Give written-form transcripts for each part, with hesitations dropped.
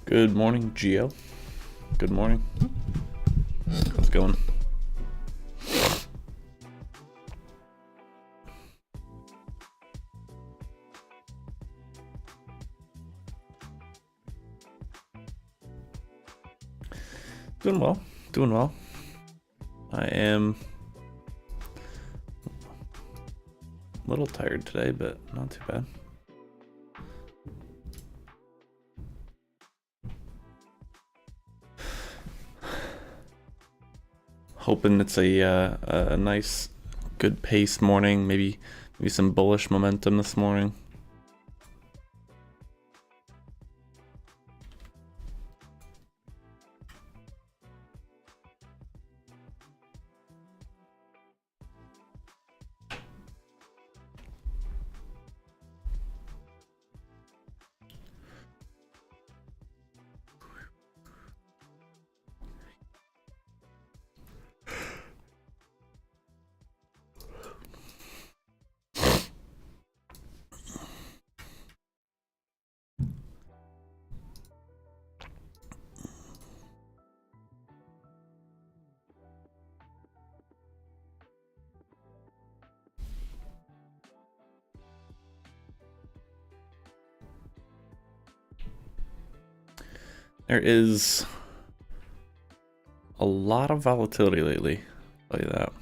Good morning, Gio. Good morning. How's it going? Doing well. Doing well. I am a little tired today, but not too bad. Hoping it's a nice, good paced morning. Maybe some bullish momentum this morning. There is a lot of volatility lately. I'll tell you that.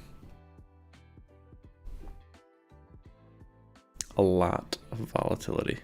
A lot of volatility.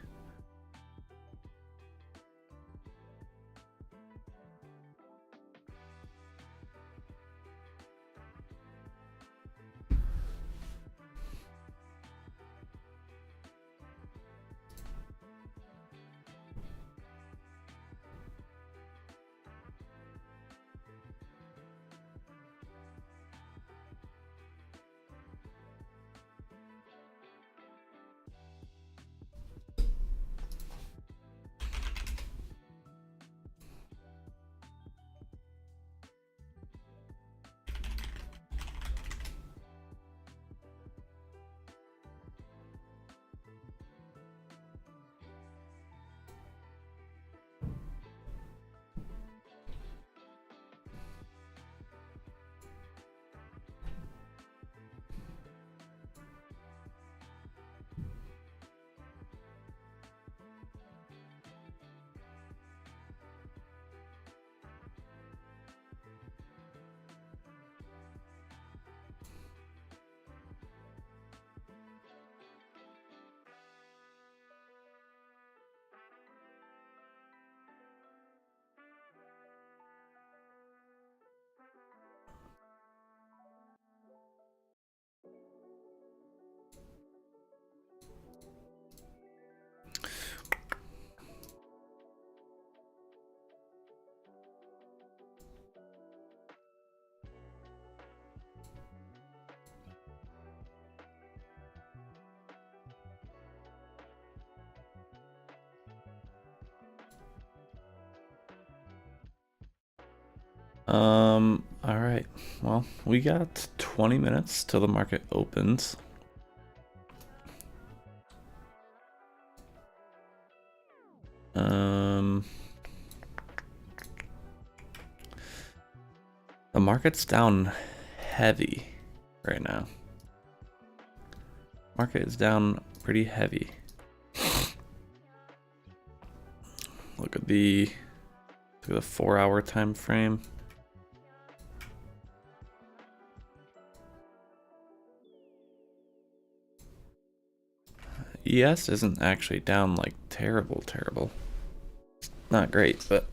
All right. Well, we got 20 minutes till the market opens. The market's down heavy right now. Market is down pretty heavy. Look at the 4-hour time frame. ES isn't actually down like terrible. It's not great, but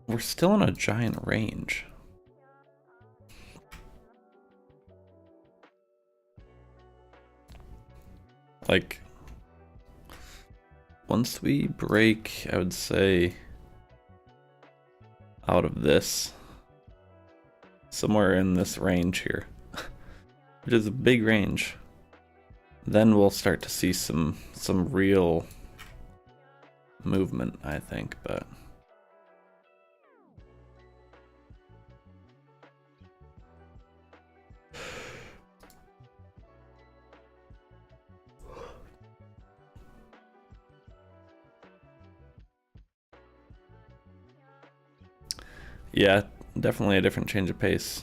we're still in a giant range. Like, once we break, I would say, out of this, somewhere in this range here, which is a big range, then we'll start to see some real movement, I think. But Yeah, definitely a different change of pace.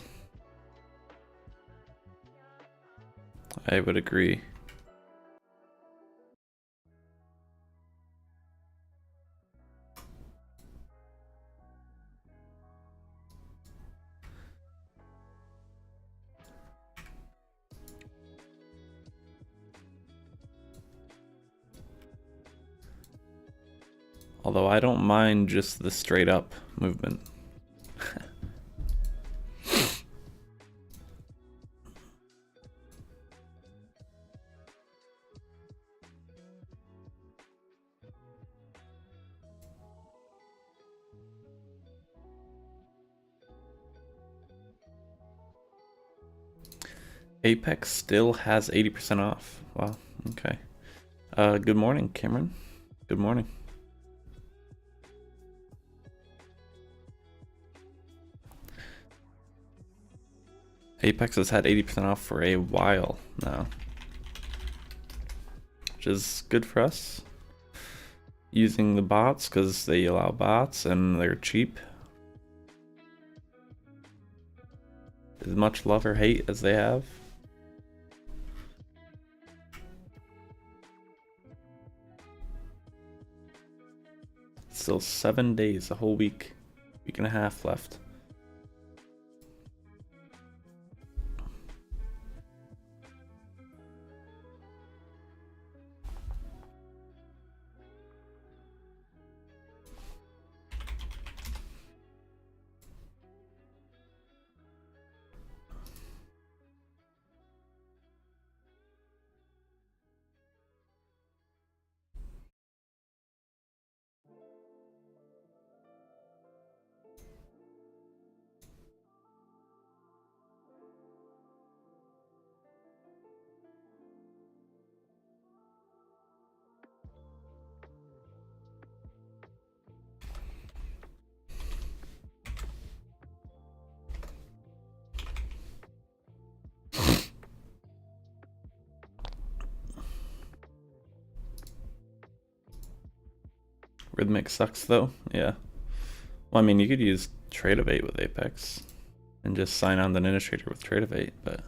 I would agree. Although I don't mind just the straight up movement. Apex still has 80% off. Wow, okay. Good morning, Cameron. Good morning. Apex has had 80% off for a while now, which is good for us. Using the bots because they allow bots and they're cheap. As much love or hate as they have. Still 7 days, a whole week and a half left. Rhythmic sucks though, yeah. Well, I mean, you could use Tradeovate with Apex and just sign on the Ninja Trader with Tradeovate, but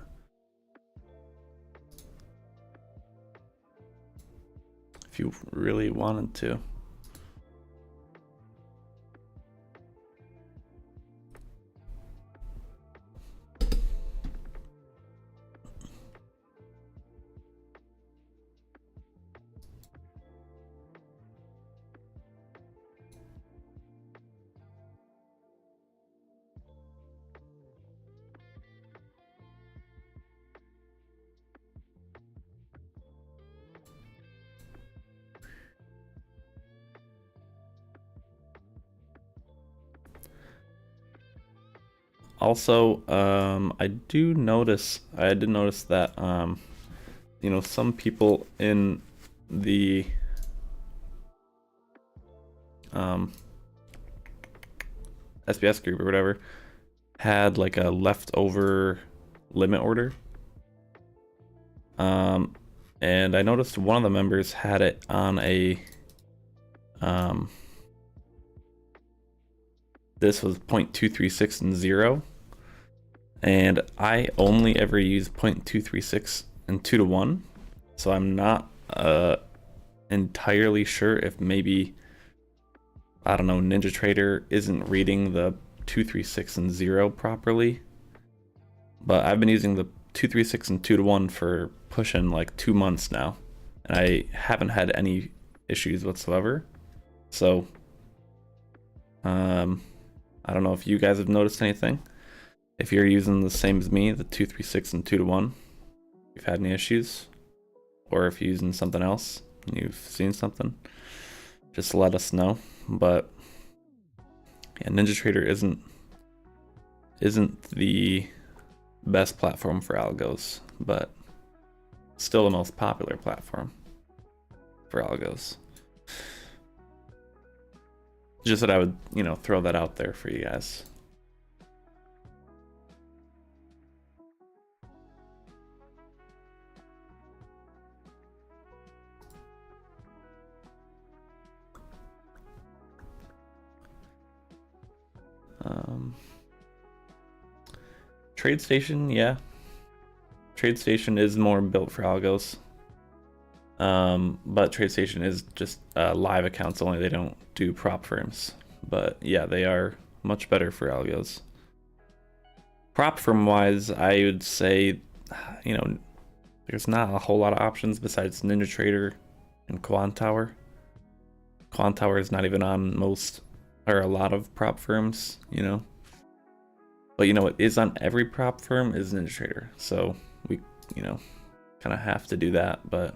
if you really wanted to. Also, I did notice that, you know, some people in the SBS group or whatever had like a leftover limit order. And I noticed one of the members had it on a, this was 0.236 and 0. And I only ever use 0.236 and 2 to 1. So I'm not entirely sure if maybe, I don't know, Ninja Trader isn't reading the 236 and 0 properly. But I've been using the 236 and 2 to 1 for pushing like 2 months now. And I haven't had any issues whatsoever. So, I don't know if you guys have noticed anything. If you're using the same as me, the 236 and 2 to 1, you've had any issues, or if you're using something else and you've seen something, just let us know. But yeah, Ninja Trader isn't the best platform for algos, but still the most popular platform for algos. Just that I would, you know, throw that out there for you guys. TradeStation, yeah. TradeStation is more built for algos. But TradeStation is just live accounts only. They don't do prop firms. But yeah, they are much better for algos. Prop firm wise, I would say, there's not a whole lot of options besides NinjaTrader and Quantower. Quantower is not even on most or a lot of prop firms, But what is on every prop firm is NinjaTrader. So we, kind of have to do that, but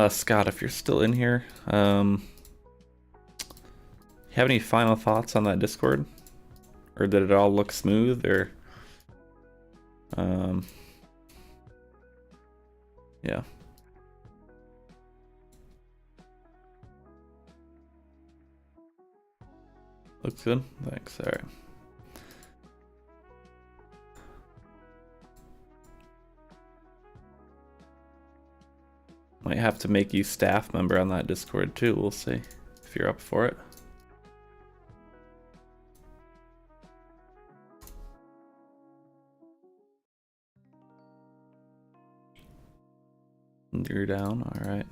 Scott, if you're still in here, have any final thoughts on that Discord? Or did it all look smooth, or yeah. Looks good. Thanks. All right. Might have to make you staff member on that Discord too. We'll see if you're up for it. You're down. All right.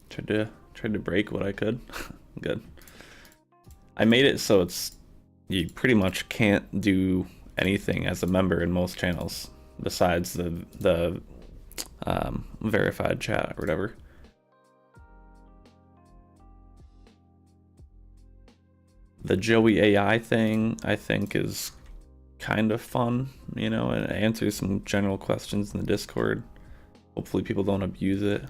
Tried to break what I could. Good. I made it so you pretty much can't do anything as a member in most channels besides the verified chat or whatever. The Joey AI thing, I think, is kind of fun, and it answers some general questions in the Discord. Hopefully people don't abuse it.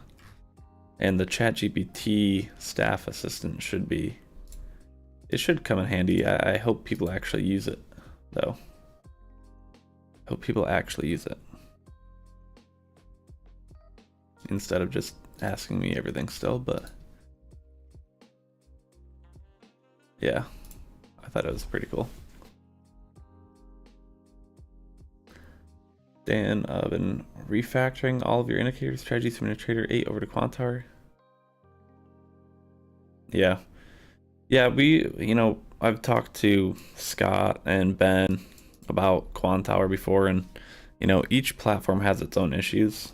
And the ChatGPT staff assistant should come in handy. I hope people actually use it, though. I hope people actually use it. Instead of just asking me everything still, but yeah, I thought it was pretty cool. Dan, been refactoring all of your indicator strategies from NinjaTrader 8 over to Quantower. Yeah. Yeah, I've talked to Scott and Ben about Quantower before, and each platform has its own issues.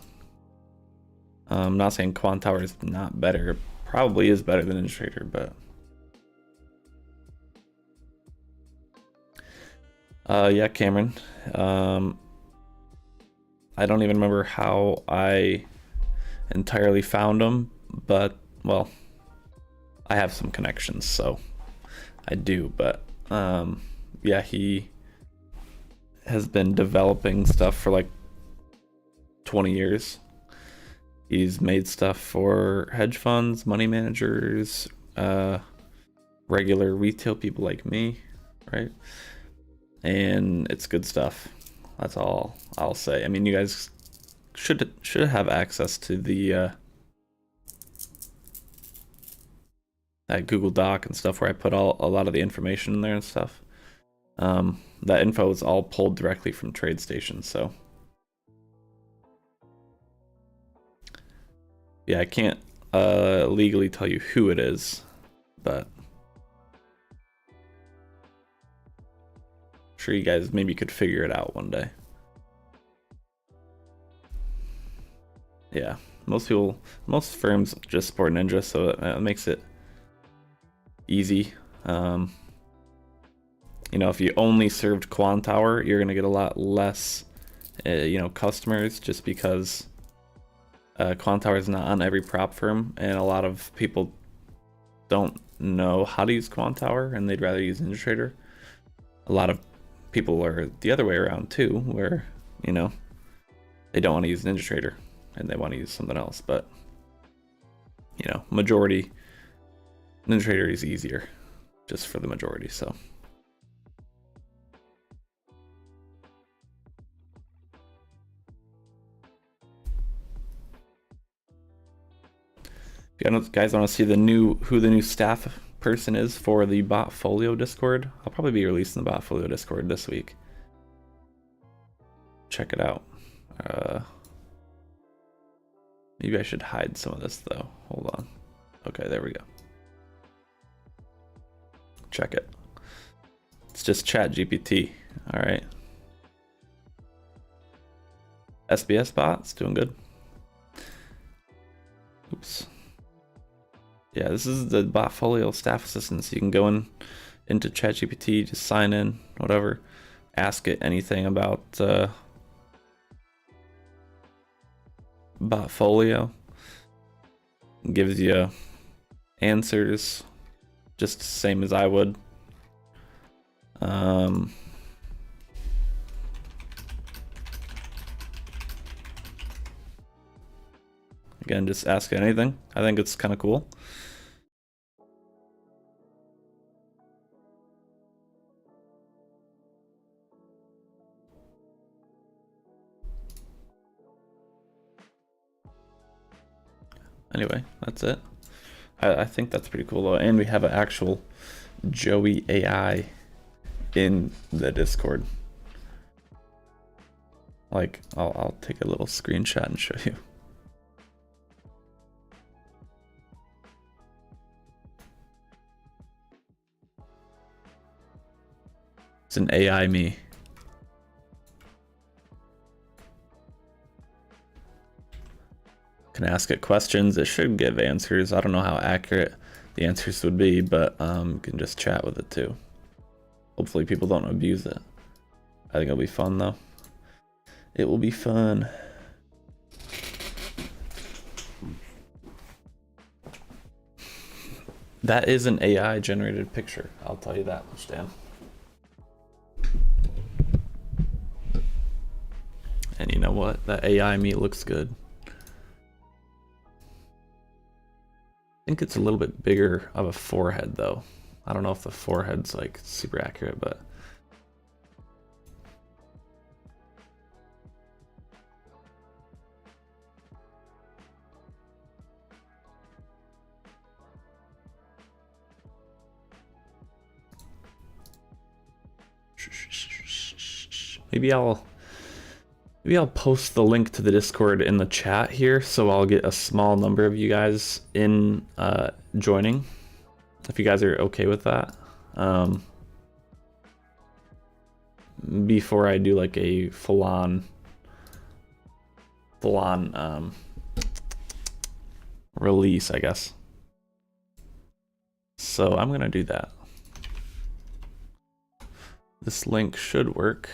I'm not saying Quantower is not better. It probably is better than NinjaTrader, but yeah, Cameron. I don't even remember how I entirely found him, but well, I have some connections, so I do. But yeah, he has been developing stuff for like 20 years. He's made stuff for hedge funds, money managers, regular retail people like me, right? And it's good stuff. That's all I'll say. I mean, you guys should have access to the that Google Doc and stuff where I put a lot of the information in there and stuff. That info is all pulled directly from TradeStation, so yeah, I can't legally tell you who it is, but I'm sure you guys maybe could figure it out one day. Yeah, most firms just support Ninja, so it makes it easy. If you only served Quantower, you're gonna get a lot less, customers, just because Quantower is not on every prop firm, and a lot of people don't know how to use Quantower, and they'd rather use NinjaTrader. A lot of people are the other way around too, where they don't want to use NinjaTrader and they want to use something else. But majority NinjaTrader is easier, just for the majority. So If you guys want to see who the new staff person is for the Botfolio Discord, I'll probably be releasing the Botfolio Discord this week. Check it out. Maybe I should hide some of this though. Hold on. Okay, there we go. Check it. It's just ChatGPT. All right. SBS bot's doing good. Oops. Yeah, this is the Botfolio staff assistant. So you can go into ChatGPT, just sign in, whatever, ask it anything about Botfolio. It gives you answers just the same as I would. Again, just ask it anything. I think it's kind of cool. Anyway, that's it. I think that's pretty cool though. And we have an actual Joey AI in the Discord. Like, I'll take a little screenshot and show you. It's an AI me. Can ask it questions. It should give answers. I don't know how accurate the answers would be, but you can just chat with it too. Hopefully people don't abuse it. I think it'll be fun though. It will be fun. That is an AI generated picture. I'll tell you that much, Dan. And you know what? That AI me looks good. I think it's a little bit bigger of a forehead though. I don't know if the forehead's like super accurate, but maybe I'll post the link to the Discord in the chat here, so I'll get a small number of you guys in joining, if you guys are okay with that. Before I do like a full-on release, I guess. So I'm gonna do that. This link should work.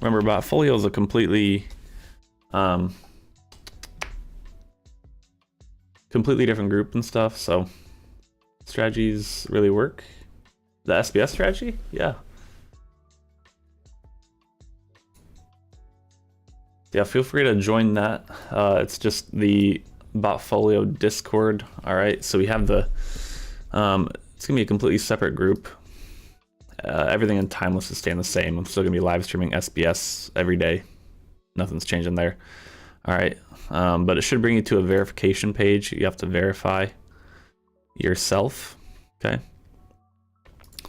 Remember, Botfolio is a completely different group and stuff, so strategies really work. The SBS strategy? Yeah. Yeah, feel free to join that. It's just the Botfolio Discord. All right, so we have the, it's gonna be a completely separate group. Everything in Timeless is staying the same. I'm still gonna be live streaming SBS every day. Nothing's changing there. All right, but it should bring you to a verification page. You have to verify yourself, okay?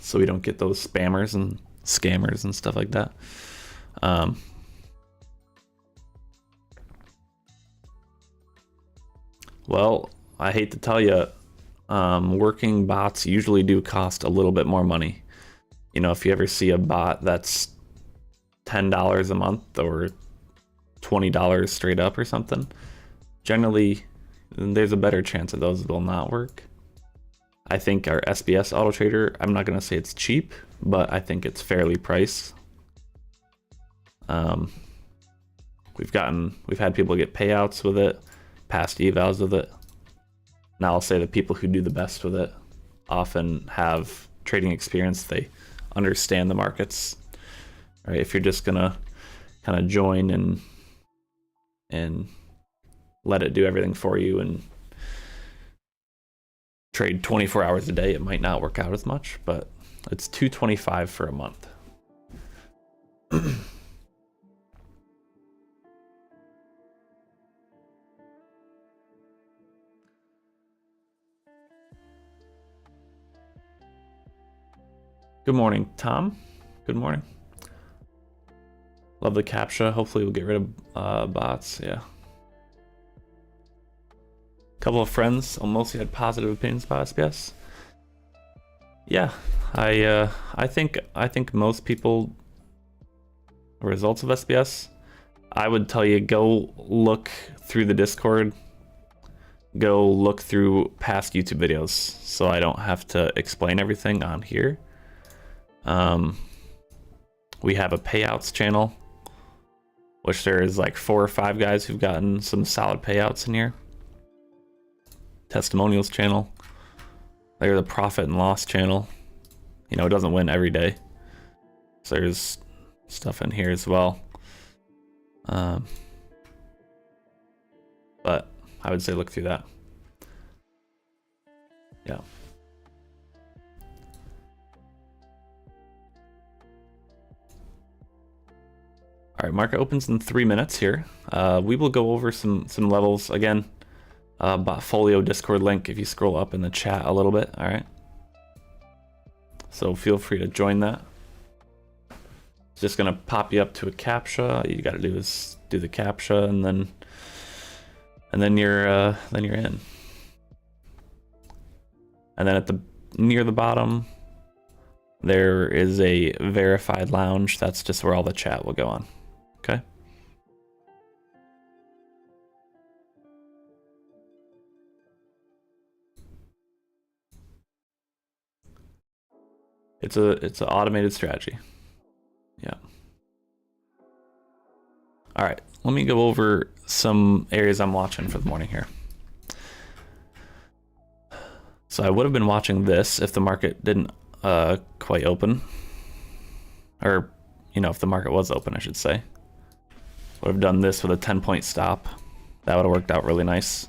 So we don't get those spammers and scammers and stuff like that. Well, I hate to tell you, working bots usually do cost a little bit more money. You know, if you ever see a bot that's $10 a month or $20 straight up or something, generally there's a better chance that those will not work. I think our SBS Autotrader, I'm not going to say it's cheap, but I think it's fairly priced. We've had people get payouts with it, past evals with it. Now I'll say the people who do the best with it often have trading experience. They understand the markets, right? If you're just gonna kind of join and let it do everything for you and trade 24 hours a day, it might not work out as much, but it's $225 for a month. Good morning, Tom. Good morning. Love the CAPTCHA. Hopefully we'll get rid of bots. Yeah. A couple of friends mostly had positive opinions about SBS. Yeah, I think most people, results of SBS, I would tell you go look through the Discord, go look through past YouTube videos, so I don't have to explain everything on here. We have a payouts channel, which there is like 4 or 5 guys who've gotten some solid payouts in here. Testimonials channel. There's a profit and loss channel. You know, it doesn't win every day. So there's stuff in here as well. But I would say look through that. Yeah. All right, market opens in 3 minutes here. We will go over some levels again. Botfolio Discord link if you scroll up in the chat a little bit. All right. So feel free to join that. It's just gonna pop you up to a CAPTCHA. All you gotta do is do the CAPTCHA, and then you're in. And then at the near the bottom, there is a verified lounge. That's just where all the chat will go on. Okay. It's an automated strategy. Yeah. All right, let me go over some areas I'm watching for the morning here. So I would have been watching this if the market didn't quite open, or you know, if the market was open, I should say. Would have done this with a 10-point stop. That would have worked out really nice.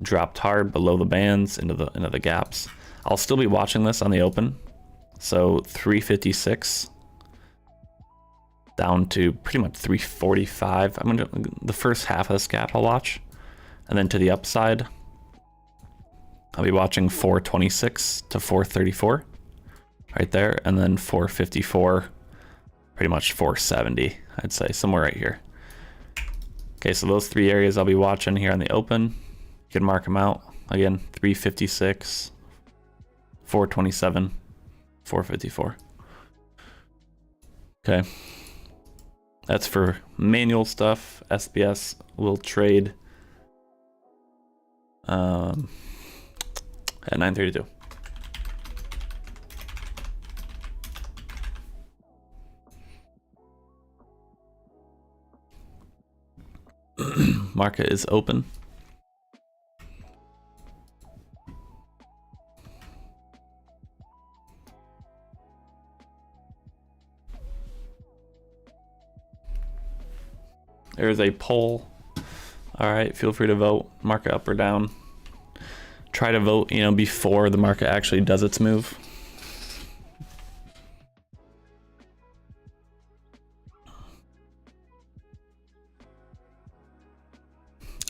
Dropped hard below the bands into the gaps. I'll still be watching this on the open. So 356 down to pretty much 345. I'm gonna the first half of this gap I'll watch, and then to the upside I'll be watching 426 to 434 right there, and then 454, pretty much 470, I'd say somewhere right here. Okay, so those 3 areas I'll be watching here on the open. You can mark them out again: 356, 427, 454. Okay, that's for manual stuff. SBS will trade at 9:32. Market is open. There's a poll. All right, feel free to vote. Market up or down. Try to vote, you know, before the market actually does its move.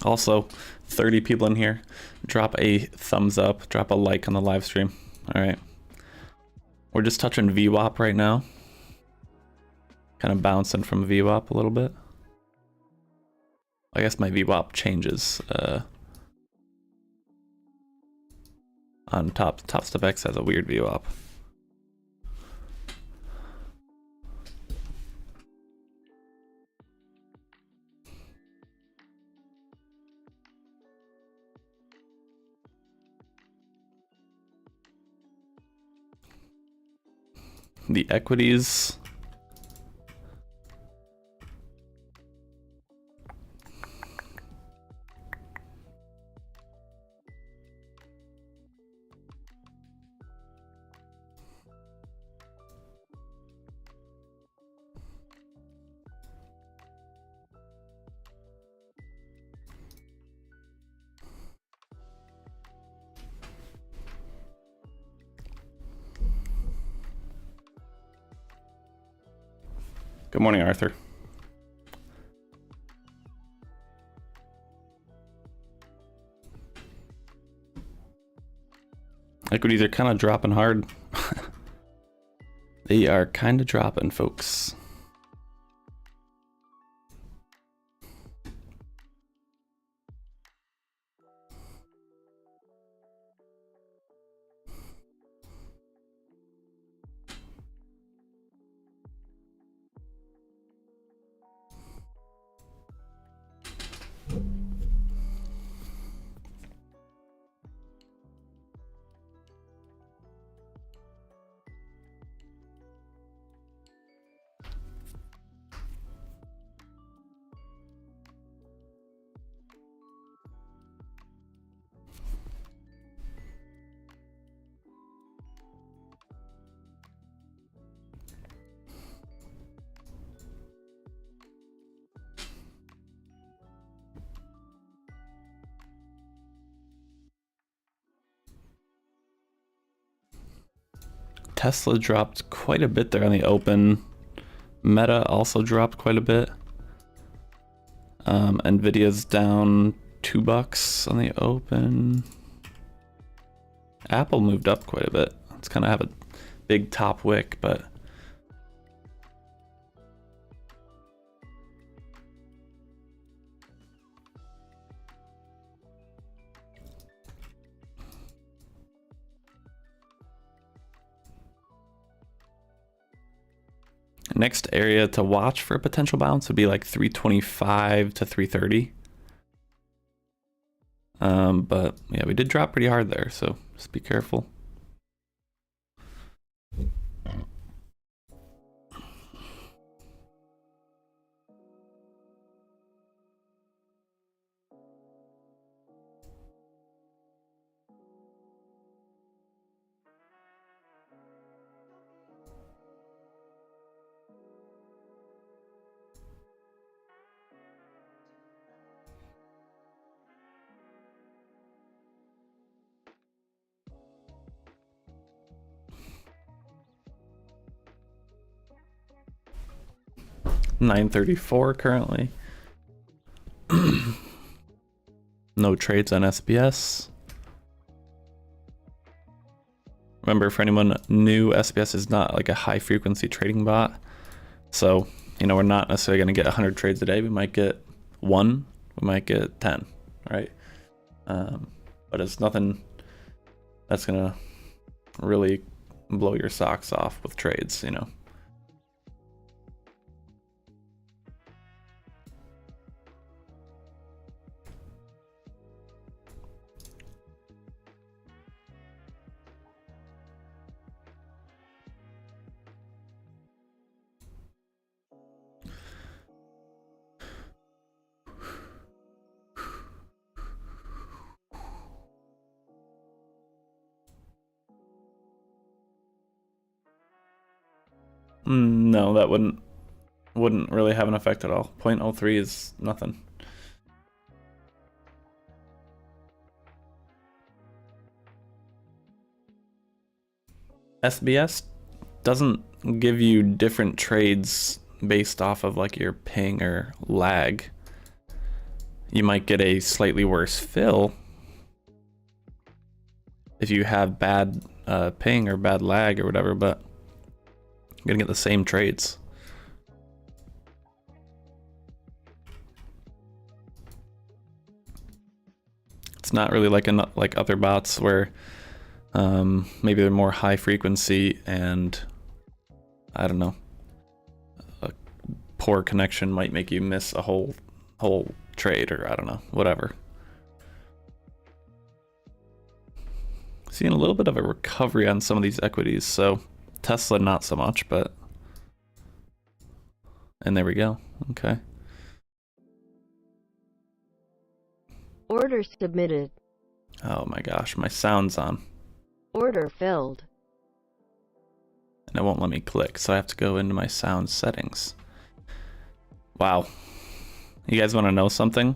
Also, 30 people in here. Drop a thumbs up, drop a like on the live stream. All right. We're just touching VWAP right now. Kind of bouncing from VWAP a little bit. I guess my VWAP changes. On top step X has a weird VWAP. The equities. Good morning, Arthur. Equities are kind of dropping hard. They are kind of dropping, folks. Tesla dropped quite a bit there on the open. Meta also dropped quite a bit. Nvidia's down $2 on the open. Apple moved up quite a bit. It's kind of have a big top wick, but next area to watch for a potential bounce would be like 325 to 330. But yeah, we did drop pretty hard there, so just be careful. $9.34 currently. No trades on SBS. Remember, for anyone new, SBS is not like a high frequency trading bot. So, you know, we're not necessarily going to get 100 trades a day. We might get 1, we might get 10, right? But it's nothing that's going to really blow your socks off with trades, you know. No, that wouldn't really have an effect at all. 0.03 is nothing. SBS doesn't give you different trades based off of like your ping or lag. You might get a slightly worse fill if you have bad ping or bad lag or whatever, but you're gonna get the same trades. It's not really like other bots where maybe they're more high frequency and I don't know, a poor connection might make you miss a whole trade, or I don't know, whatever. Seeing a little bit of a recovery on some of these equities, so Tesla not so much, but and there we go. Okay. Order submitted. Oh my gosh, my sound's on. Order filled. And it won't let me click, so I have to go into my sound settings. Wow. You guys want to know something?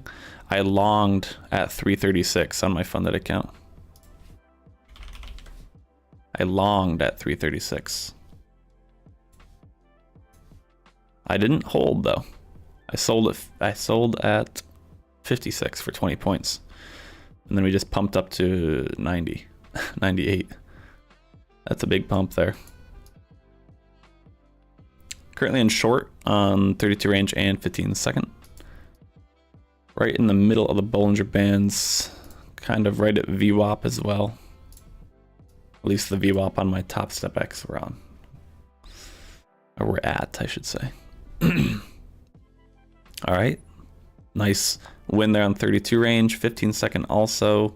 I longed at 336 on my funded account. I longed at 336. I didn't hold though. I sold at 56 for 20 points. And then we just pumped up to 90, 98. That's a big pump there. Currently in short on 32 range and 15 second. Right in the middle of the Bollinger Bands, kind of right at VWAP as well. At least the VWAP on my top step X we're on. Or we're at, I should say. All right, nice win there on 32 range, 15 second also.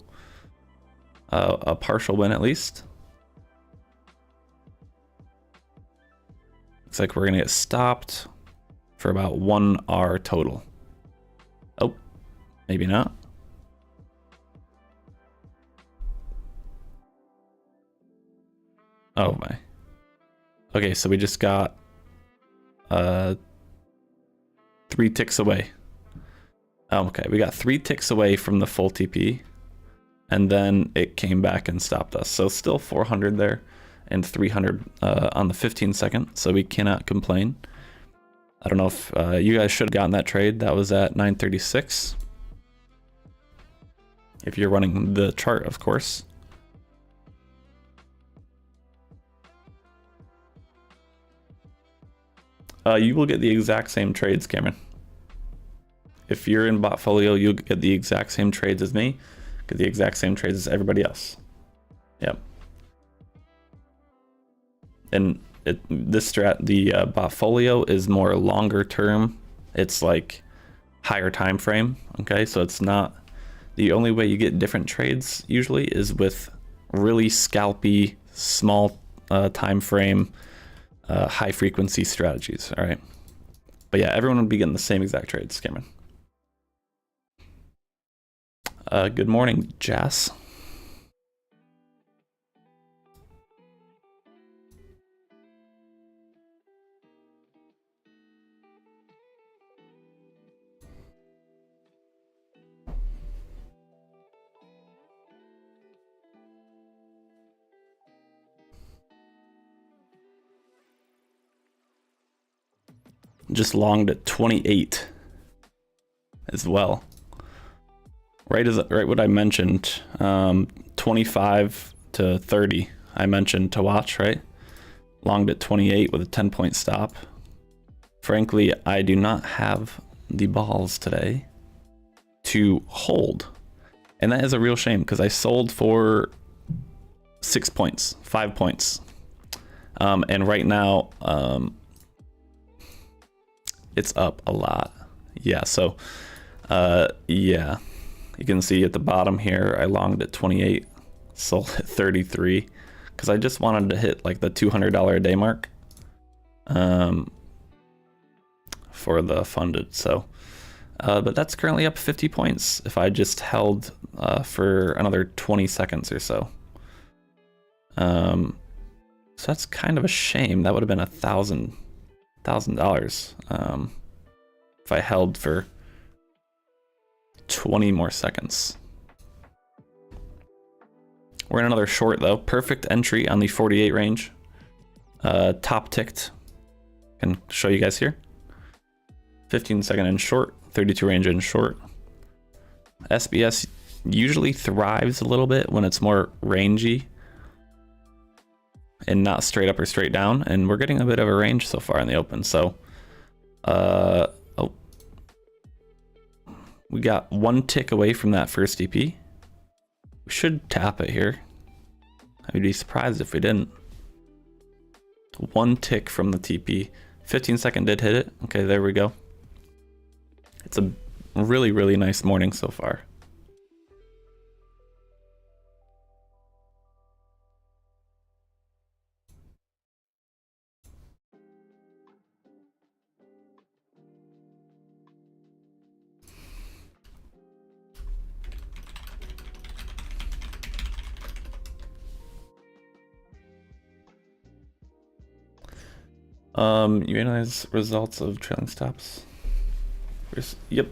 A partial win at least. Looks like we're gonna get stopped for about 1 R total. Oh, maybe not. Oh my. Okay, so we just got 3 ticks away. Oh, okay, we got 3 ticks away from the full TP, and then it came back and stopped us. So still 400 there, and 300 on the 15 second, so we cannot complain. I don't know if you guys should have gotten that trade. That was at 936. If you're running the chart, of course. You will get the exact same trades, Cameron. If you're in Botfolio, you'll get the exact same trades as me, get the exact same trades as everybody else. Yep. And this strat, the Botfolio is more longer term. It's like higher time frame. Okay, so it's not the only way you get different trades usually is with really scalpy, small time frame. High frequency strategies. All right, but yeah, everyone would be getting the same exact trades, Cameron. Good morning, Jess. Just longed at 28 as well. Right what I mentioned, 25 to 30 I mentioned to watch, right? Longed at 28 with a 10-point stop. Frankly, I do not have the balls today to hold. And that is a real shame because I sold for 6 points, 5 points. And right now, it's up a lot. Yeah, so yeah, you can see at the bottom here I longed at 28, sold at 33 because I just wanted to hit like the $200 a day mark for the funded. So but that's currently up 50 points if I just held for another 20 seconds or so. So that's kind of a shame. That would have been $1,000 if I held for 20 more seconds. We're in another short though. Perfect entry on the 48 range. Top ticked. Can show you guys here. 15 second in short, 32 range in short. SBS usually thrives a little bit when it's more rangy and not straight up or straight down, and we're getting a bit of a range so far in the open. So oh, we got 1 tick away from that first TP. We should tap it here. I'd be surprised if we didn't. 1 tick from the TP. 15 second did hit it. Okay, there we go. It's a really, really nice morning so far. You analyze results of trailing stops? Yep.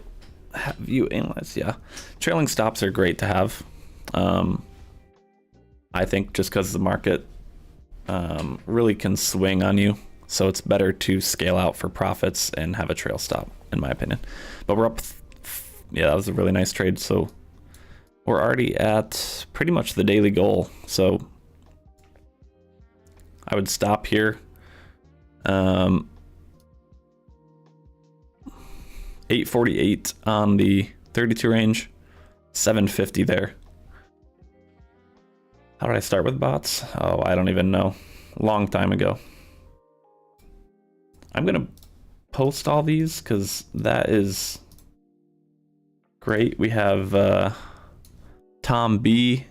Have you analyzed? Yeah. Trailing stops are great to have. I think just because the market really can swing on you So it's better to scale out for profits and have a trail stop, in my opinion. But we're up. Yeah, that was a really nice trade. So we're already at pretty much the daily goal. So I would stop here. 848 on the 32 range, 750 there. How did I start with bots? Oh, I don't even know. Long time ago. I'm gonna post all these because that is great. We have Tom B,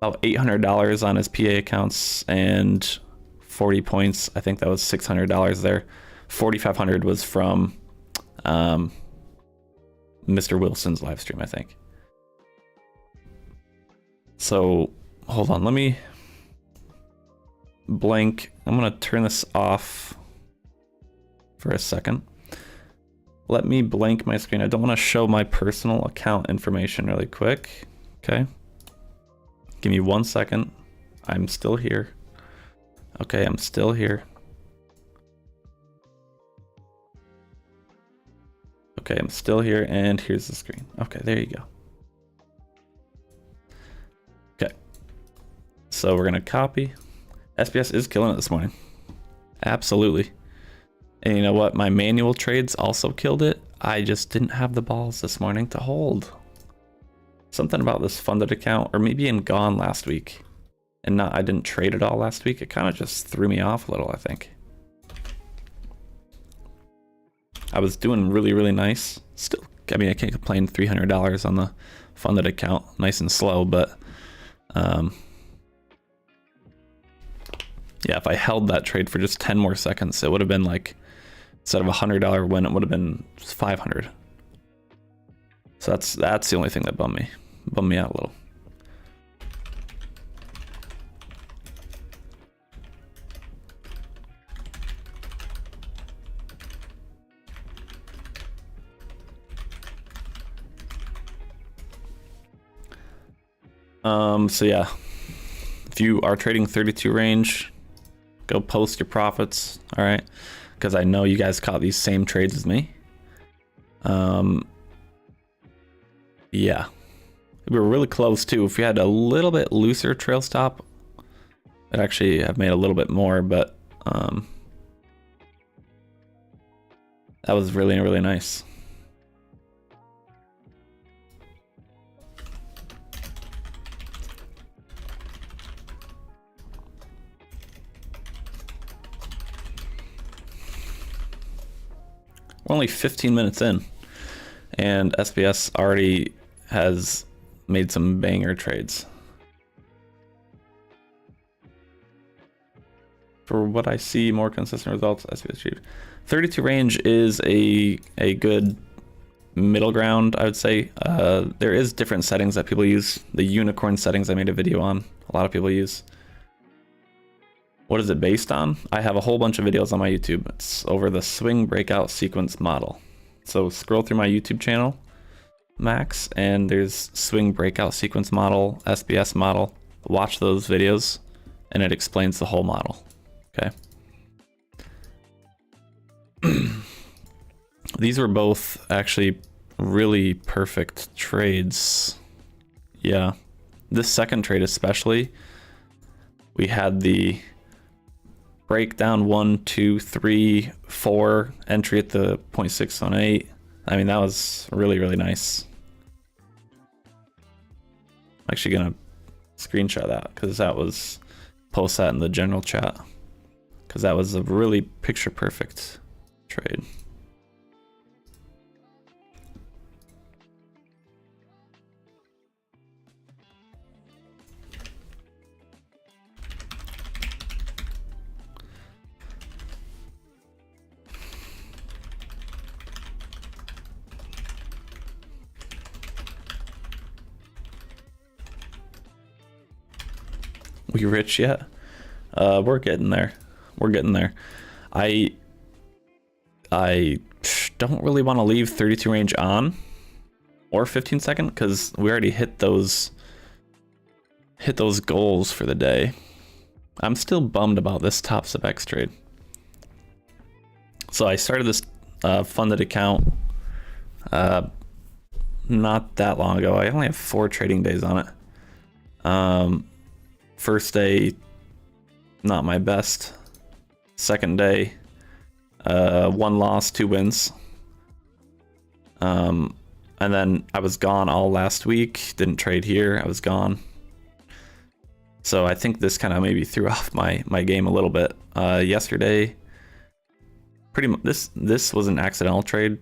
about $800 on his PA accounts and 40 points. I think that was $600 there. 4,500 was from Mr. Wilson's live stream, I think. So hold on, let me blank. I'm gonna turn this off for a second. Let me blank my screen. I don't want to show my personal account information really quick. Okay. Give me 1 second. I'm still here. Okay, I'm still here. Okay, I'm still here, and here's the screen. Okay, there you go. Okay. So we're gonna copy. SBS is killing it this morning. Absolutely. And you know what? My manual trades also killed it. I just didn't have the balls this morning to hold. Something about this funded account, or maybe in Gone last week, and I didn't trade at all last week. It kind of just threw me off a little, I think. I was doing really, really nice. Still, I mean, I can't complain. $300 on the funded account, nice and slow, but yeah, if I held that trade for just 10 more seconds, it would have been like, instead of $100 win, it would have been 500. So that's the only thing that bummed me out a little. So yeah, if you are trading 32 range, go post your profits, all right? Because I know you guys caught these same trades as me. Yeah, we were really close too. If we had a little bit looser trail stop, I'd actually have made a little bit more, but that was really, really nice. We're only 15 minutes in, and SBS already has made some banger trades. For what I see, more consistent results, SBS achieved. 32 range is a good middle ground, I would say. There is different settings that people use. The unicorn settings I made a video on, a lot of people use. What is it based on? I have a whole bunch of videos on my YouTube. It's over the swing breakout sequence model. So scroll through my YouTube channel, Max, and there's swing breakout sequence model, SBS model. Watch those videos, and it explains the whole model. Okay. These were both actually really perfect trades. Yeah. This second trade especially, we had the breakdown 1, 2, 3, 4 entry at the 0.618. I mean, that was really, really nice. I'm actually gonna screenshot that because that was, post that in the general chat because that was a really picture perfect trade. We rich yet? We're getting there. We're getting there. I don't really want to leave 32 range on or 15 second because we already hit those goals for the day. I'm still bummed about this Top Step X trade. So I started this funded account not that long ago. I only have 4 trading days on it. First day, not my best. Second day, 1 loss, 2 wins. And then I was gone all last week. Didn't trade here. I was gone. So I think this kind of maybe threw off my game a little bit. Yesterday, pretty much this was an accidental trade,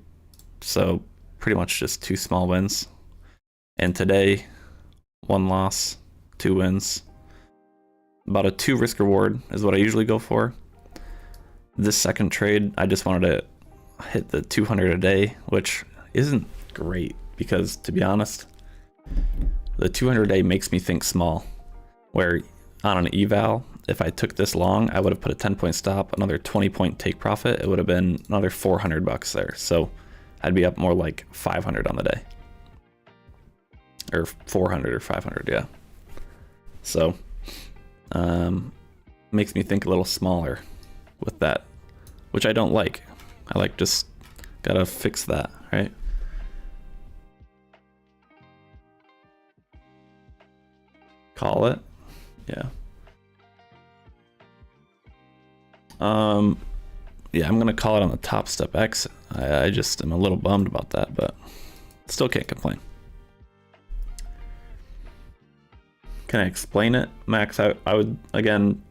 so pretty much just 2 small wins. And today, 1 loss, 2 wins. About a 2 risk reward is what I usually go for. This second trade, I just wanted to hit the 200 a day, which isn't great because, to be honest, the 200 a day makes me think small. Where on an eval, if I took this long, I would have put a 10-point stop, another 20-point take profit. It would have been another $400 there. So I'd be up more like 500 on the day, or 400 or 500, yeah. So makes me think a little smaller with that, which I don't like. I like just gotta fix that, right? Call it, yeah. Yeah, I'm gonna call it on the Top Step X. I just am a little bummed about that, but still can't complain. Can I explain it, Max? I would again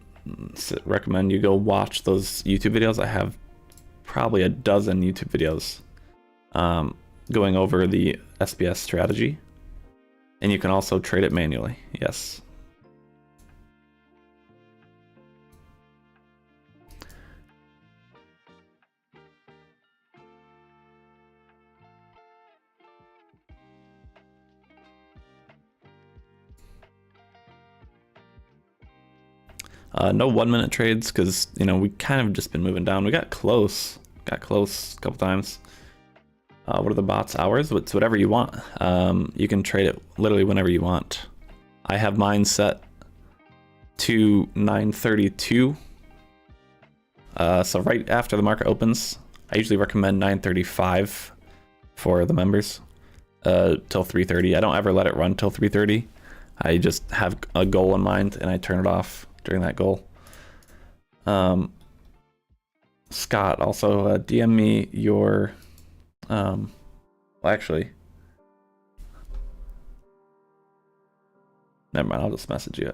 recommend you go watch those YouTube videos. I have probably a dozen YouTube videos going over the SBS strategy, and you can also trade it manually. Yes. No 1-minute trades because, you know, we kind of just been moving down. We got close a couple times. What are the bots hours? It's whatever you want. You can trade it literally whenever you want. I have mine set to 9:32. So right after the market opens, I usually recommend 9:35 for the members till 3:30. I don't ever let it run till 3:30. I just have a goal in mind and I turn it off during that goal. Scott, also DM me your well, actually, never mind, I'll just message you.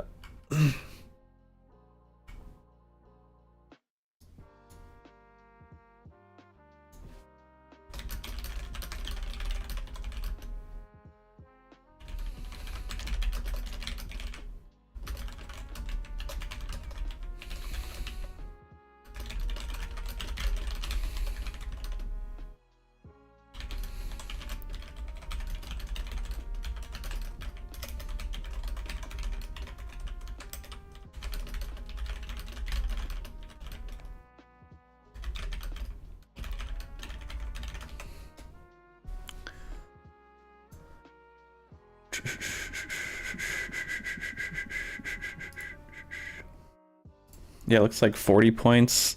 Yeah, looks like 40 points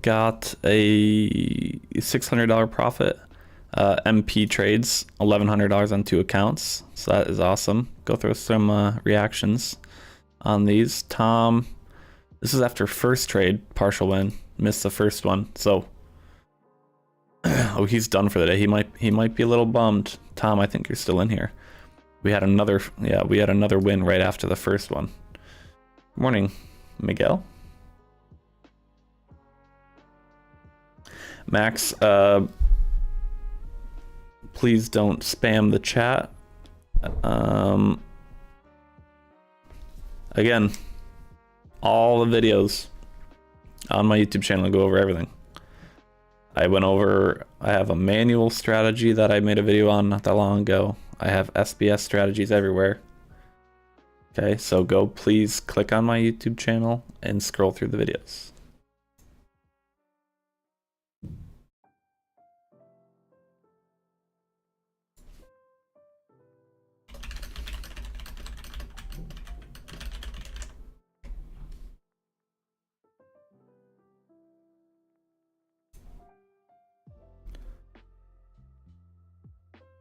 got a $600 profit. MP trades $1,100 on 2 accounts, so that is awesome. Go through some reactions on these. Tom, this is after first trade, partial win, missed the first one, so oh, he's done for the day. He might be a little bummed. Tom, I think you're still in here. We had another win right after the first one. Morning, Miguel. Max, please don't spam the chat. Again, all the videos on my YouTube channel go over everything. I have a manual strategy that I made a video on not that long ago. I have SBS strategies everywhere. Okay, so go please click on my YouTube channel and scroll through the videos.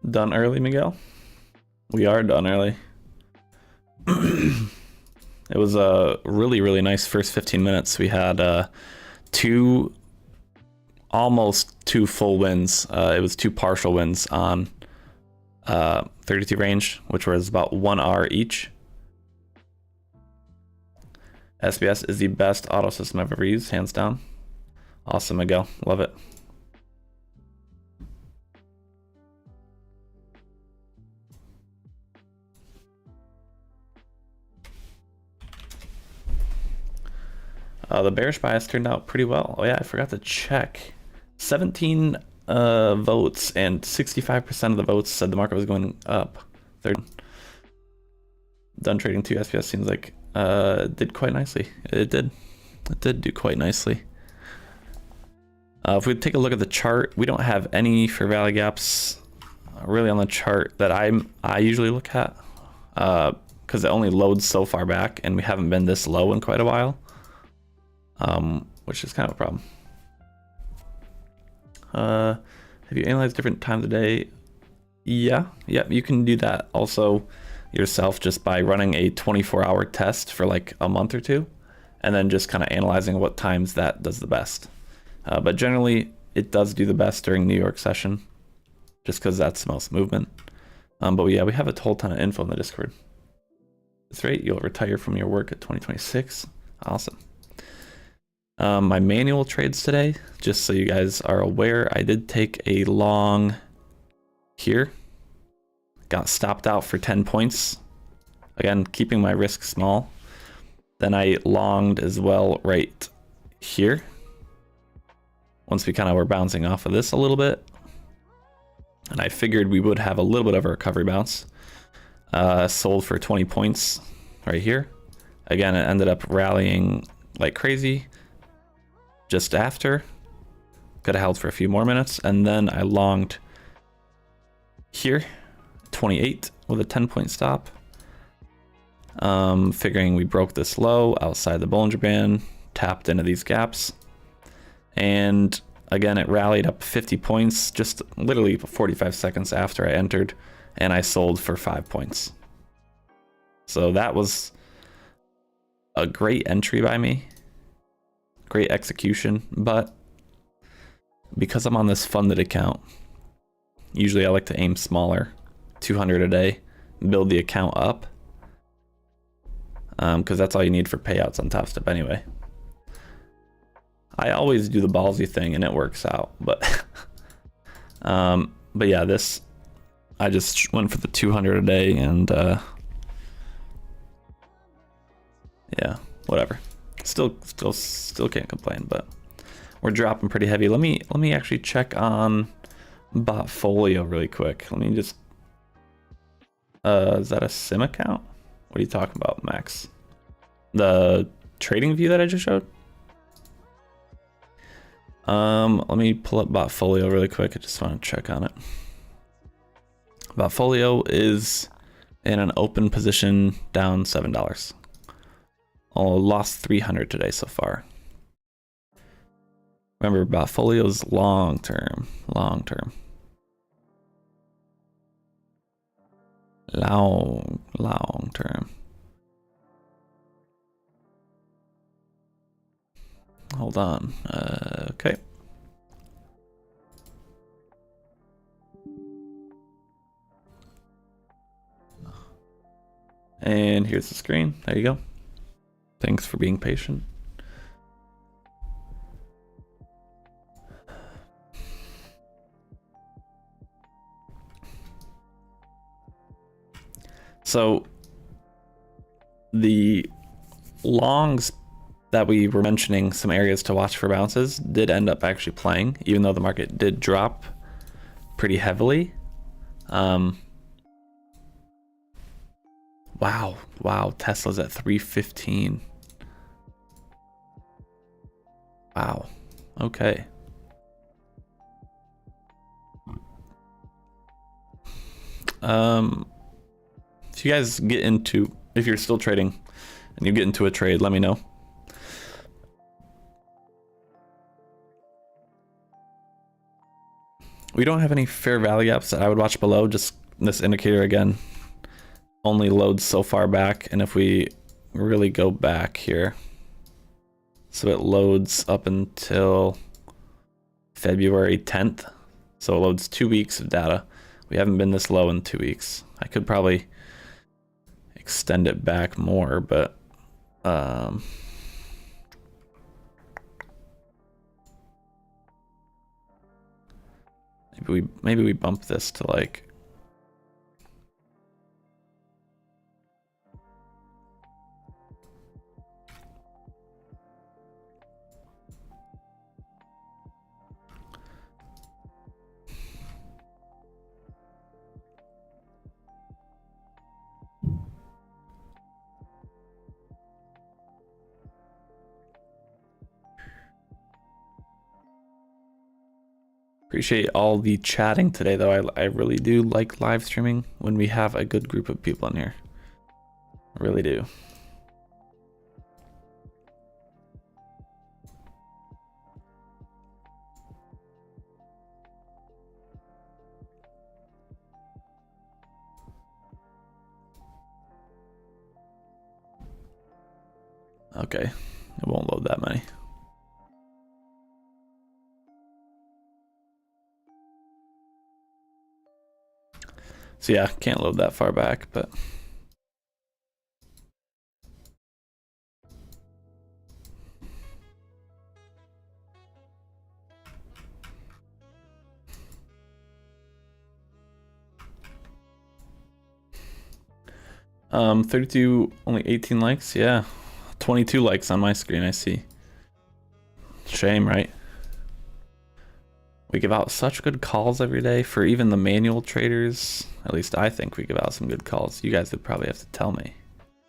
Done early, Miguel? We are done early. It was a really nice first 15 minutes. We had almost two full wins. It was two partial wins on 32 range, which was about 1 hour each. SBS is the best auto system I've ever used, hands down. Awesome, Miguel. Love it. The bearish bias turned out pretty well. Oh yeah, I forgot to check. 17 votes, and 65% of the votes said the market was going up. Third. Done trading 2 SPS seems like did quite nicely. It did do quite nicely. If we take a look at the chart, we don't have any fair value gaps really on the chart that I usually look at, because it only loads so far back, and we haven't been this low in quite a while, which is kind of a problem. Have you analyzed different times of day? Yeah, you can do that also yourself just by running a 24-hour test for like a month or two, and then just kind of analyzing what times that does the best. But generally, it does do the best during New York session, just because that's the most movement. But yeah, we have a whole ton of info in the Discord. That's right, you'll retire from your work at 2026. Awesome. My manual trades today, just so you guys are aware, I did take a long here. Got stopped out for 10 points. Again, keeping my risk small. Then I longed as well right here. Once we kind of were bouncing off of this a little bit. And I figured we would have a little bit of a recovery bounce. Sold for 20 points right here. Again, it ended up rallying like crazy just after. Could have held for a few more minutes. And then I longed here, 28 with a 10-point stop. Figuring we broke this low outside the Bollinger Band, tapped into these gaps. And again, it rallied up 50 points just literally 45 seconds after I entered, and I sold for 5 points. So that was a great entry by me. Great execution, but because I'm on this funded account, usually I like to aim smaller, 200 a day, build the account up, because that's all you need for payouts on Top Step anyway. I always do the ballsy thing and it works out, but yeah, this, I just went for the 200 a day, and yeah, whatever. Still can't complain, but we're dropping pretty heavy. Let me actually check on Botfolio really quick. Let me just, is that a sim account? What are you talking about, Max? The trading view that I just showed? Let me pull up Botfolio really quick. I just want to check on it. Botfolio is in an open position, down $7. Oh, lost 300 today so far. Remember, Botfolio's long term. Long term. Hold on. Okay. And here's the screen. There you go. Thanks for being patient. So the longs that we were mentioning, some areas to watch for bounces, did end up actually playing, even though the market did drop pretty heavily. Wow, Tesla's at 315. Wow, okay. If you guys get into, if you're still trading and you get into a trade, let me know. We don't have any fair value gaps that I would watch below. Just this indicator again only loads so far back, and if we really go back here, so it loads up until February 10th, so it loads 2 weeks of data. We haven't been this low in 2 weeks. I could probably extend it back more, but maybe we bump this to like appreciate all the chatting today, though. I really do like live streaming when we have a good group of people in here. I really do. Okay, it won't load that many. So yeah, can't load that far back, but 32, only 18 likes. Yeah, 22 likes on my screen. I see. Shame, right? We give out such good calls every day for even the manual traders. At least I think we give out some good calls. You guys would probably have to tell me.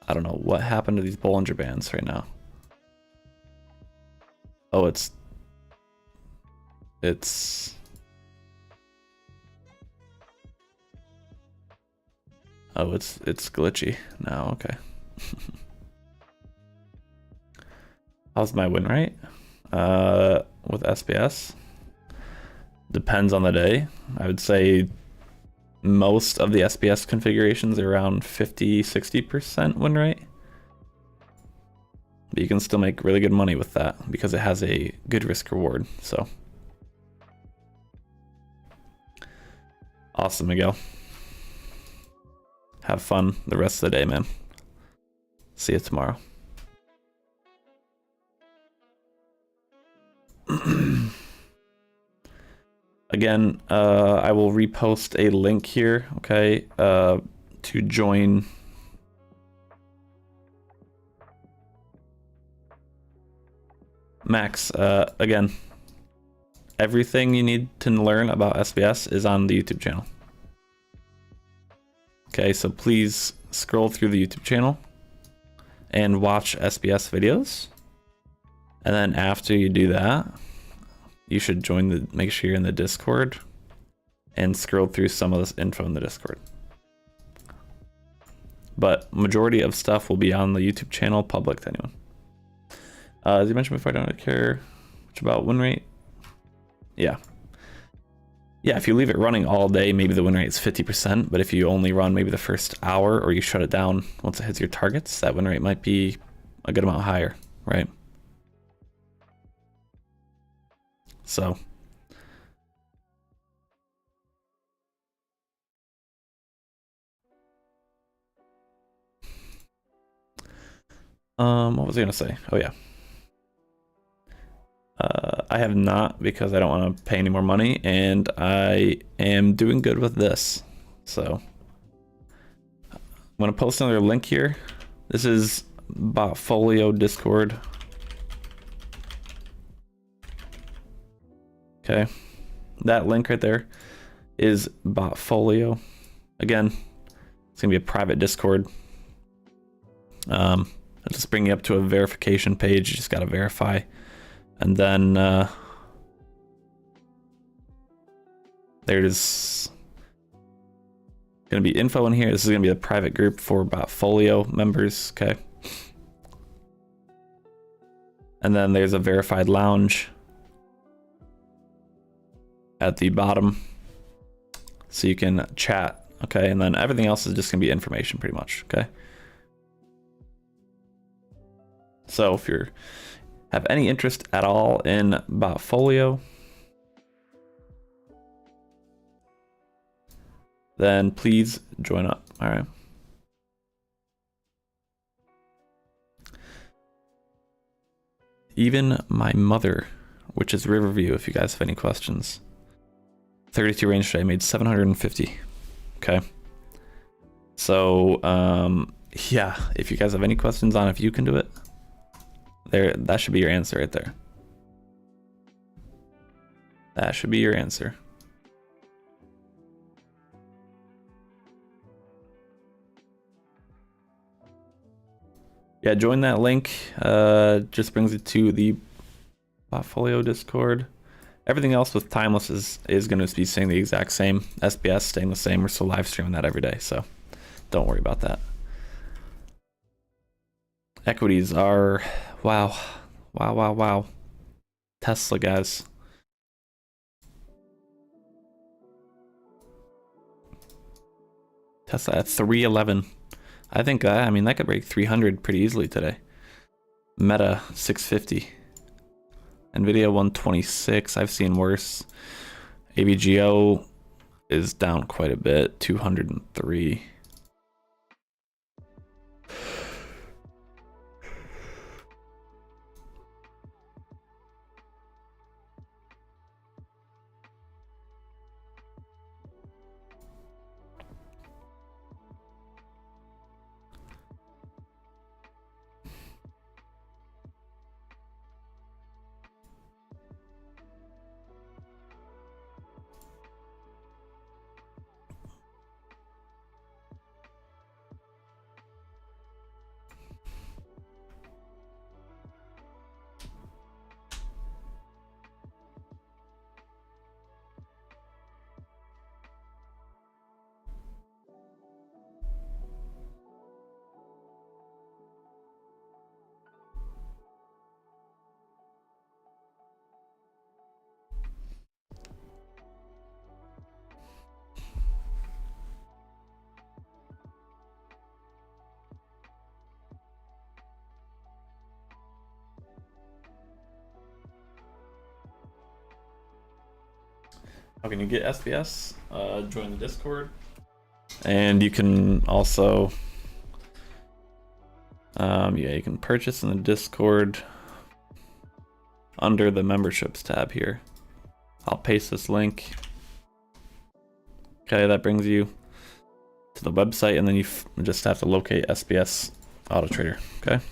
I don't know what happened to these Bollinger Bands right now. Oh, it's glitchy now. Okay. How's my win rate? With SBS? Depends on the day. I would say most of the SBS configurations are around 50-60% win rate. But you can still make really good money with that because it has a good risk reward. So awesome, Miguel. Have fun the rest of the day, man. See you tomorrow. Again, I will repost a link here, okay, to join Max. Again, everything you need to learn about SBS is on the YouTube channel. Okay, so please scroll through the YouTube channel and watch SBS videos. And then after you do that, you should make sure you're in the Discord and scroll through some of this info in the Discord. But majority of stuff will be on the YouTube channel, public to anyone. As you mentioned before, I don't care much about win rate. Yeah. Yeah, if you leave it running all day, maybe the win rate is 50%, but if you only run maybe the first hour or you shut it down once it hits your targets, that win rate might be a good amount higher, right? So what was I gonna say? Oh yeah. I have not, because I don't want to pay any more money, and I am doing good with this. So I'm gonna post another link here. This is Botfolio Discord. Okay, that link right there is Botfolio. Again, it's gonna be a private Discord. I'll just bring you up to a verification page. You just gotta verify, and then there's gonna be info in here. This is gonna be a private group for Botfolio members. Okay, and then there's a verified lounge at the bottom. so you can chat, okay? And then everything else is just gonna be information pretty much, okay? So if you have any interest at all in Botfolio, then please join up, all right? Even my mother, which is Riverview, if you guys have any questions. 32 range today, made 750. Okay. So, yeah, if you guys have any questions on if you can do it, that should be your answer right there. That should be your answer. Yeah, join that link. Just brings you to the Botfolio Discord. Everything else with Timeless is going to be staying the exact same. SBS staying the same. We're still live streaming that every day, so don't worry about that. Equities are, wow. Tesla, guys. Tesla at 311. I think that could break 300 pretty easily today. Meta 650. Nvidia 126. I've seen worse. AVGO is down quite a bit, 203. How can you get SBS? Join the Discord. And you can also, yeah, you can purchase in the Discord under the memberships tab here. I'll paste this link. Okay, that brings you to the website, and then you just have to locate SBS Autotrader, okay?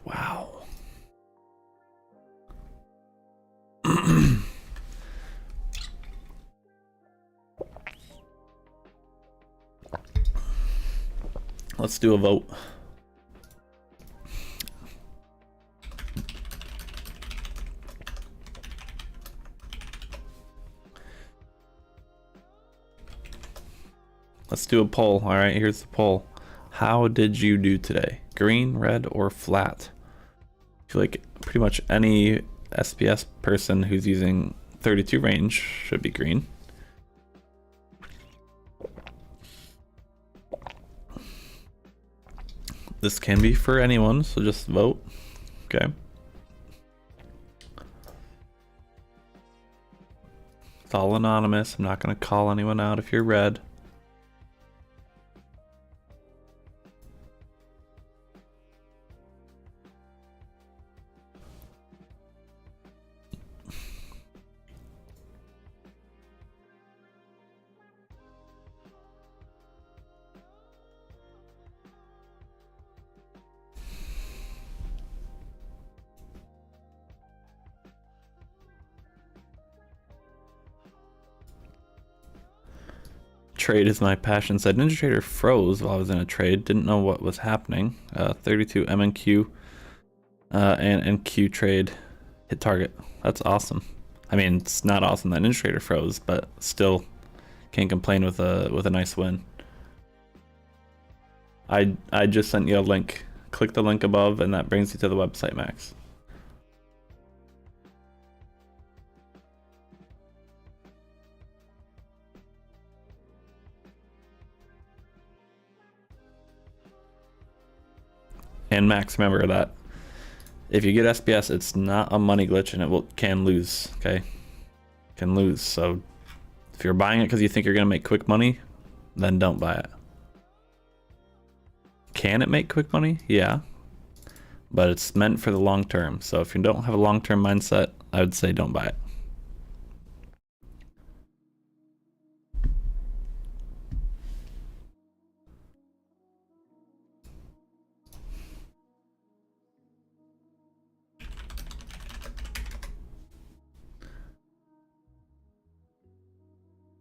Wow. Let's do a vote. Let's do a poll. All right, here's the poll. How did you do today? Green, red, or flat? I feel like pretty much any SPS person who's using 32 range should be green. This can be for anyone, so just vote. Okay. It's all anonymous. I'm not going to call anyone out if you're red. Trade is my passion, said Ninja Trader froze while I was in a trade. Didn't know what was happening. 32 MNQ and NQ trade hit target. That's awesome. I mean, it's not awesome that Ninja Trader froze, but still can't complain with a nice win. I just sent you a link. Click the link above, and that brings you to the website, Max. And Max, remember that if you get SBS, it's not a money glitch, and it can lose. Okay, can lose. So if you're buying it because you think you're gonna make quick money, then don't buy it. Can it make quick money? Yeah, but it's meant for the long term. So if you don't have a long-term mindset, I would say don't buy it.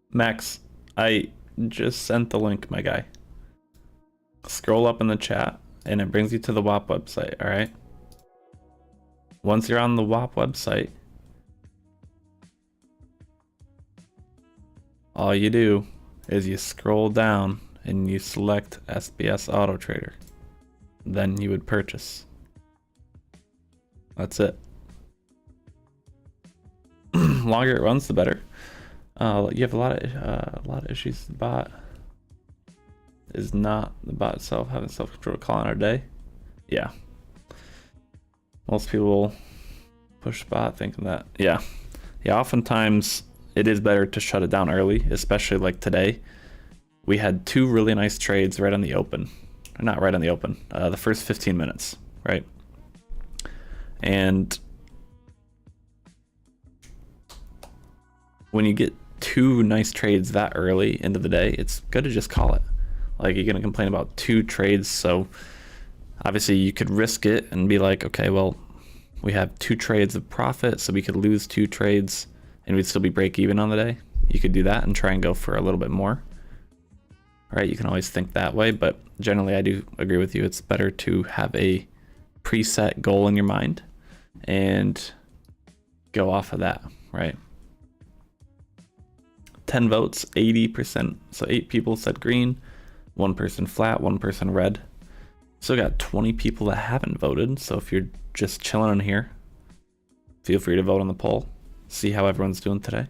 Max, I just sent the link, my guy. Scroll up in the chat and it brings you to the WAP website, all right? Once you're on the WAP website, all you do is you scroll down and you select SBS Autotrader. Then you would purchase. That's it. Longer it runs, the better. You have a lot of issues. The bot is not the bot itself having self-control call in our day. Yeah, most people push bot thinking that. Yeah. Oftentimes it is better to shut it down early, especially like today. We had two really nice trades right on the open, or not right on the open. The first 15 minutes, right? And when you get two nice trades that early into the day, it's good to just call it. Like, you're gonna complain about two trades, so obviously you could risk it and be like, okay, well, we have two trades of profit, so we could lose two trades and we'd still be break even on the day. You could do that and try and go for a little bit more. Right? You can always think that way, but generally I do agree with you. It's better to have a preset goal in your mind and go off of that, right? 10 votes, 80%. So 8 people said green, 1 person flat, 1 person red. Still got 20 people that haven't voted. So if you're just chilling in here, feel free to vote on the poll. See how everyone's doing today.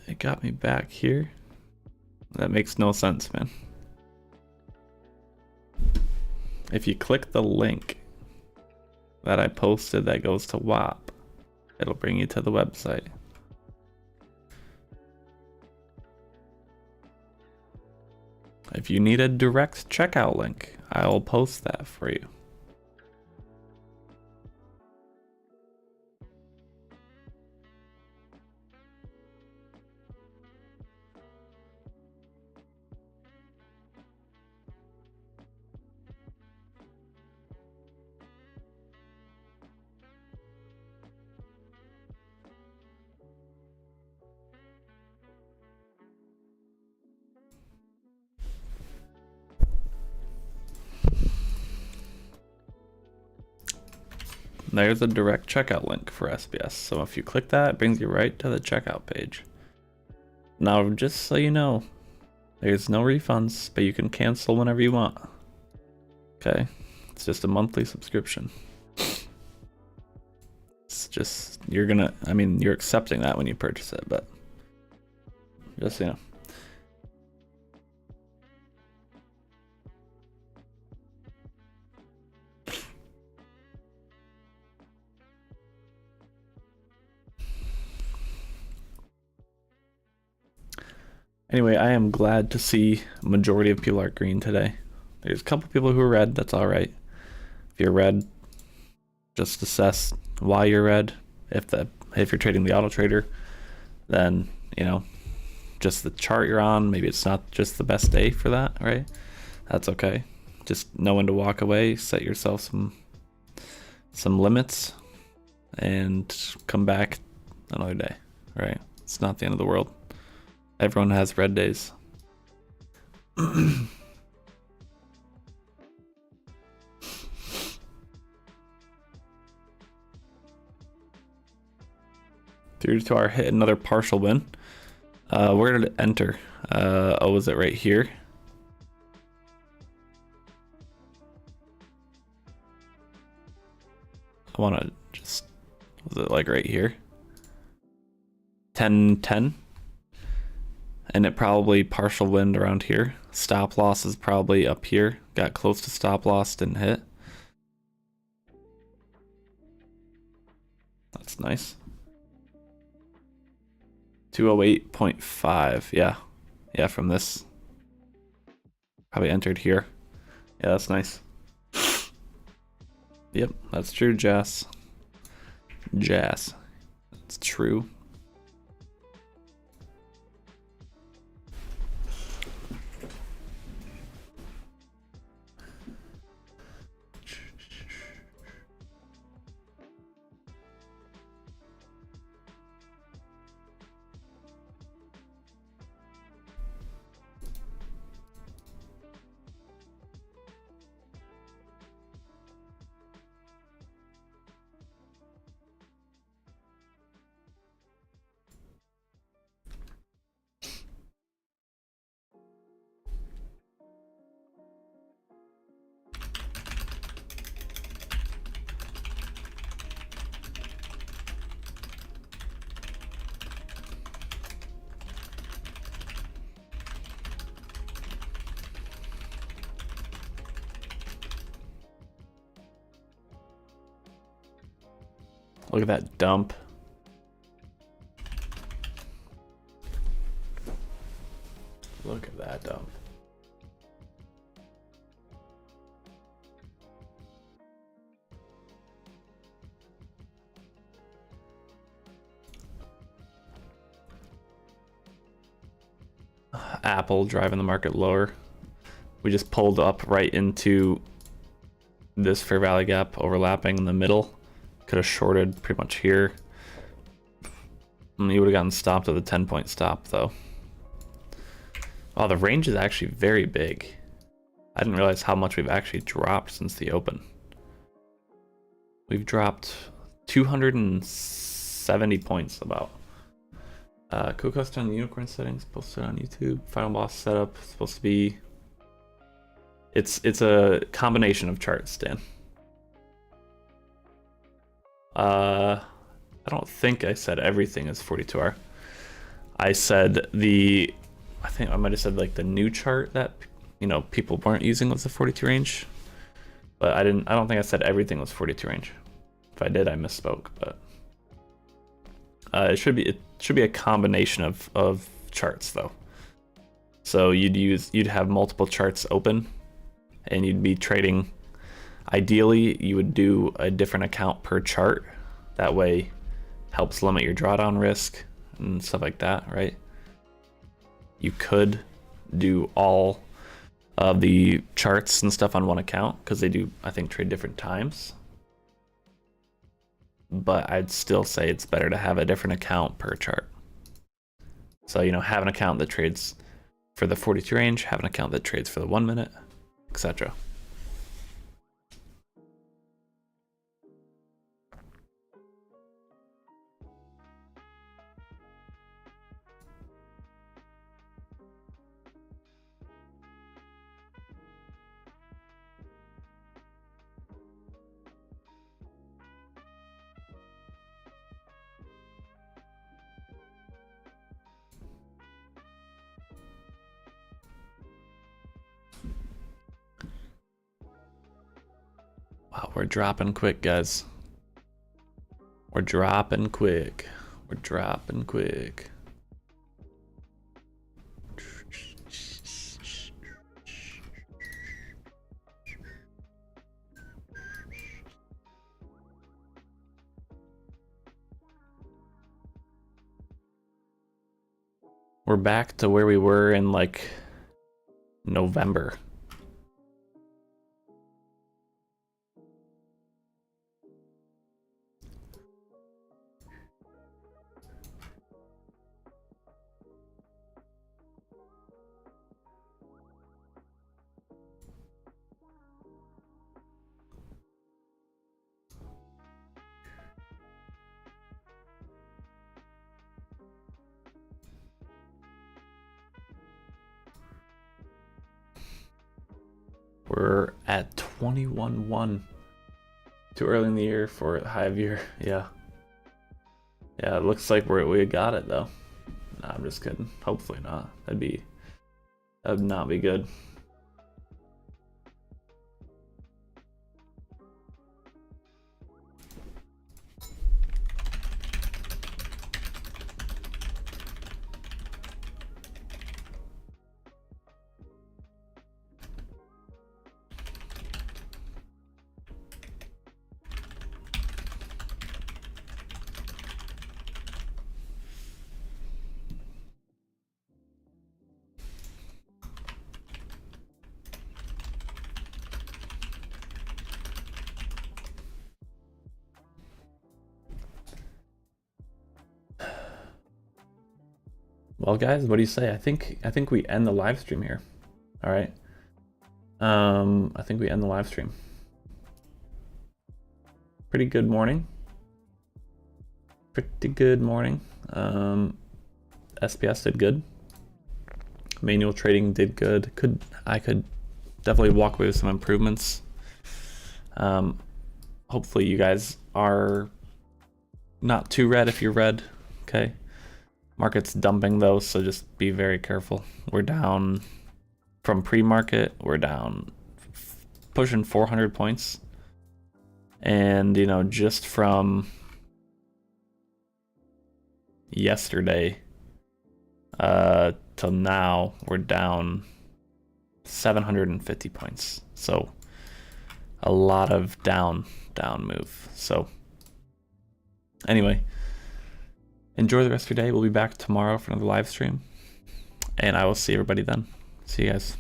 It got me back here. That makes no sense, man. If you click the link that I posted that goes to WAP, it'll bring you to the website. If you need a direct checkout link, I'll post that for you. there's a direct checkout link for SBS. So if you click that, it brings you right to the checkout page. Now, just so you know, there's no refunds, but you can cancel whenever you want. Okay, it's just a monthly subscription. It's just, you're accepting that when you purchase it, but just so you know. Anyway, I am glad to see a majority of people are green today. There's a couple people who are red, that's all right. If you're red, just assess why you're red. If you're trading the Autotrader, then, you know, just the chart you're on, maybe it's not just the best day for that, right? That's okay. Just know when to walk away, set yourself some limits, and come back another day, right? It's not the end of the world. Everyone has red days. Through to our hit another partial win. Where did it enter? Oh, was it right here? I want to just, was it like right here? 10-10. And it probably partial wind around here. Stop loss is probably up here. Got close to stop loss, didn't hit. That's nice. 208.5. Yeah, from this. Probably entered here. Yeah, that's nice. Yep, that's true, Jazz. That's true. Look at that dump. Look at that dump. Apple driving the market lower. We just pulled up right into this fair value gap overlapping in the middle. Could have shorted pretty much here. You would have gotten stopped with a 10-point stop though. Oh, the range is actually very big. I didn't realize how much we've actually dropped since the open. We've dropped 270 points about. Co-custom unicorn settings posted on YouTube. Final boss setup supposed to be. It's a combination of charts, Dan. I don't think I said everything is 42R. I said I think I might have said like the new chart that, you know, people weren't using was the 42 range. But I don't think I said everything was 42 range. If I did, I misspoke, but it should be a combination of charts though. So you'd have multiple charts open and you'd be trading. Ideally, you would do a different account per chart. That way helps limit your drawdown risk and stuff like that, right? You could do all of the charts and stuff on one account because they do, I think, trade different times. But I'd still say it's better to have a different account per chart. So, you know, have an account that trades for the 42 range, have an account that trades for the 1 minute, etc. We're dropping quick, guys. We're dropping quick. We're dropping quick. We're back to where we were in like November. We're at 21-1. Too early in the year for a high of year. Yeah. Yeah, it looks like we got it though. Nah, I'm just kidding. Hopefully not. That would not be good. Well, guys, what do you say? I think we end the live stream here. All right. I think we end the live stream. Pretty good morning. Pretty good morning. SBS did good. Manual trading did good. I could definitely walk away with some improvements. Hopefully you guys are not too red if you're red. Okay. Market's dumping though, so just be very careful. We're down from pre-market. We're down pushing 400 points. And, you know, just from yesterday till now, we're down 750 points. So a lot of down move. So anyway, enjoy the rest of your day. We'll be back tomorrow for another live stream. And I will see everybody then. See you guys.